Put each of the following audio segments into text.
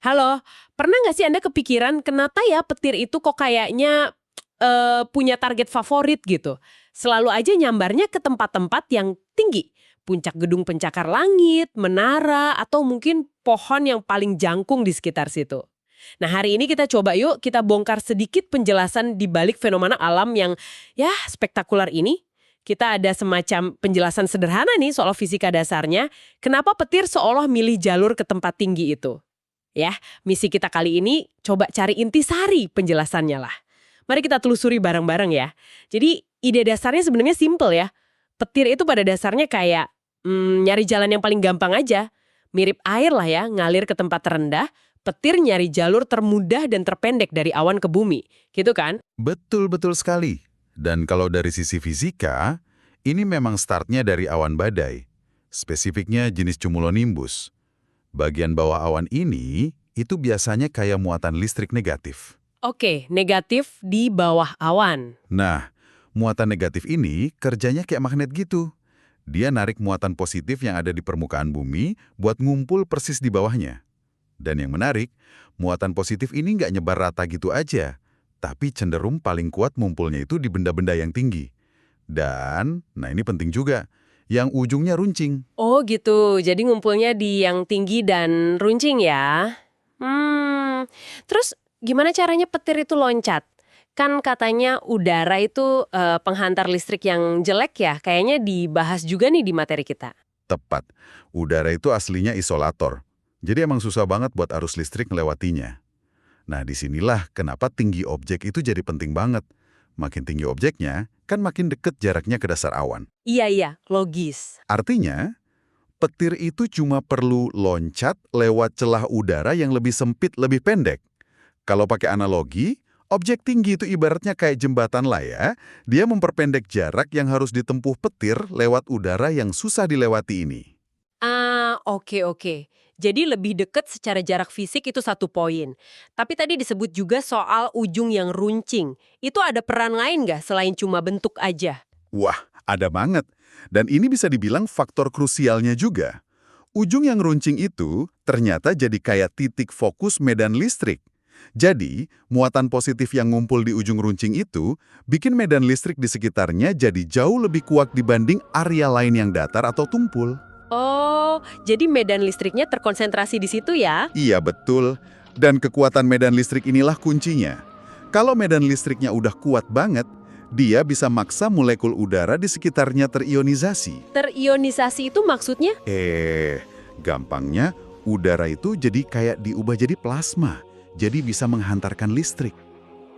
Halo, pernah nggak sih Anda kepikiran kenapa ya petir itu kok kayaknya punya target favorit gitu? Selalu aja nyambarnya ke tempat-tempat yang tinggi. Puncak gedung pencakar langit, menara, atau mungkin pohon yang paling jangkung di sekitar situ. Nah hari ini kita coba yuk kita bongkar sedikit penjelasan di balik fenomena alam yang ya spektakuler ini. Kita ada semacam penjelasan sederhana nih soal fisika dasarnya, kenapa petir seolah milih jalur ke tempat tinggi itu. Ya, misi kita kali ini coba cari intisari penjelasannya lah. Mari kita telusuri bareng-bareng ya. Jadi ide dasarnya sebenarnya simple ya. Petir itu pada dasarnya kayak nyari jalan yang paling gampang aja. Mirip air lah ya, ngalir ke tempat terendah. Petir nyari jalur termudah dan terpendek dari awan ke bumi. Gitu kan? Betul-betul sekali. Dan kalau dari sisi fisika, ini memang startnya dari awan badai. Spesifiknya jenis cumulonimbus. Bagian bawah awan ini, itu biasanya kayak muatan listrik negatif. Oke, negatif di bawah awan. Nah, muatan negatif ini kerjanya kayak magnet gitu. Dia narik muatan positif yang ada di permukaan bumi buat ngumpul persis di bawahnya. Dan yang menarik, muatan positif ini nggak nyebar rata gitu aja, tapi cenderung paling kuat ngumpulnya itu di benda-benda yang tinggi. Dan, nah ini penting juga, yang ujungnya runcing. Oh gitu, jadi ngumpulnya di yang tinggi dan runcing ya. Terus gimana caranya petir itu loncat? Kan katanya udara itu penghantar listrik yang jelek ya, kayaknya dibahas juga nih di materi kita. Tepat, udara itu aslinya isolator. Jadi emang susah banget buat arus listrik melewatinya. Nah disinilah kenapa tinggi objek itu jadi penting banget. Makin tinggi objeknya, kan makin deket jaraknya ke dasar awan. Iya, logis. Artinya, petir itu cuma perlu loncat lewat celah udara yang lebih sempit, lebih pendek. Kalau pakai analogi, objek tinggi itu ibaratnya kayak jembatan lah ya. Dia memperpendek jarak yang harus ditempuh petir lewat udara yang susah dilewati ini. Oke. Jadi lebih dekat secara jarak fisik itu satu poin. Tapi tadi disebut juga soal ujung yang runcing. Itu ada peran lain nggak selain cuma bentuk aja? Wah, ada banget. Dan ini bisa dibilang faktor krusialnya juga. Ujung yang runcing itu ternyata jadi kayak titik fokus medan listrik. Jadi, muatan positif yang ngumpul di ujung runcing itu bikin medan listrik di sekitarnya jadi jauh lebih kuat dibanding area lain yang datar atau tumpul. Oh, jadi medan listriknya terkonsentrasi di situ ya? Iya, betul. Dan kekuatan medan listrik inilah kuncinya. Kalau medan listriknya udah kuat banget, dia bisa maksa molekul udara di sekitarnya terionisasi. Terionisasi itu maksudnya? Gampangnya, udara itu jadi kayak diubah jadi plasma. Jadi bisa menghantarkan listrik.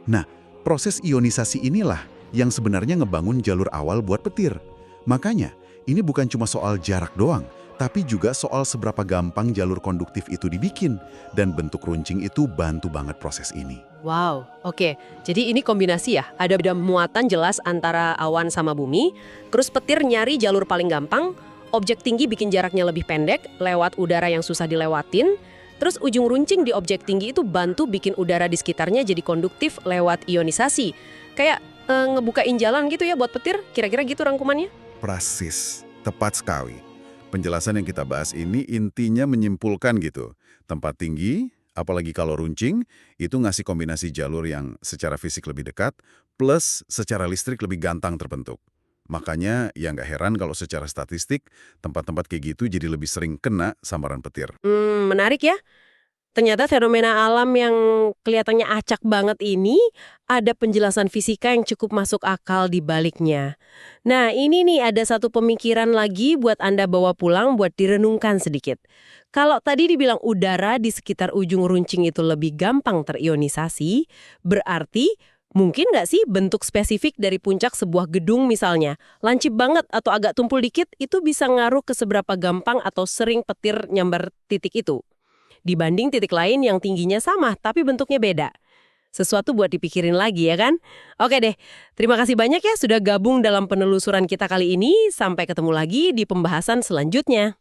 Nah, proses ionisasi inilah yang sebenarnya ngebangun jalur awal buat petir. Makanya, ini bukan cuma soal jarak doang, tapi juga soal seberapa gampang jalur konduktif itu dibikin. Dan bentuk runcing itu bantu banget proses ini. Wow, oke. Jadi ini kombinasi ya, ada muatan jelas antara awan sama bumi, terus petir nyari jalur paling gampang, objek tinggi bikin jaraknya lebih pendek, lewat udara yang susah dilewatin, terus ujung runcing di objek tinggi itu bantu bikin udara di sekitarnya jadi konduktif lewat ionisasi. Kayak ngebukain jalan gitu ya buat petir, kira-kira gitu rangkumannya? Persis, tepat sekali. Penjelasan yang kita bahas ini intinya menyimpulkan gitu. Tempat tinggi, apalagi kalau runcing, itu ngasih kombinasi jalur yang secara fisik lebih dekat, plus secara listrik lebih gantang terbentuk. Makanya ya nggak heran kalau secara statistik, tempat-tempat kayak gitu jadi lebih sering kena sambaran petir. Menarik ya. Ternyata fenomena alam yang kelihatannya acak banget ini ada penjelasan fisika yang cukup masuk akal di baliknya. Nah, ini nih ada satu pemikiran lagi buat Anda bawa pulang buat direnungkan sedikit. Kalau tadi dibilang udara di sekitar ujung runcing itu lebih gampang terionisasi, berarti mungkin nggak sih bentuk spesifik dari puncak sebuah gedung misalnya, lancip banget atau agak tumpul dikit, itu bisa ngaruh ke seberapa gampang atau sering petir nyambar titik itu dibanding titik lain yang tingginya sama tapi bentuknya beda. Sesuatu buat dipikirin lagi ya kan? Oke deh, terima kasih banyak ya sudah gabung dalam penelusuran kita kali ini. Sampai ketemu lagi di pembahasan selanjutnya.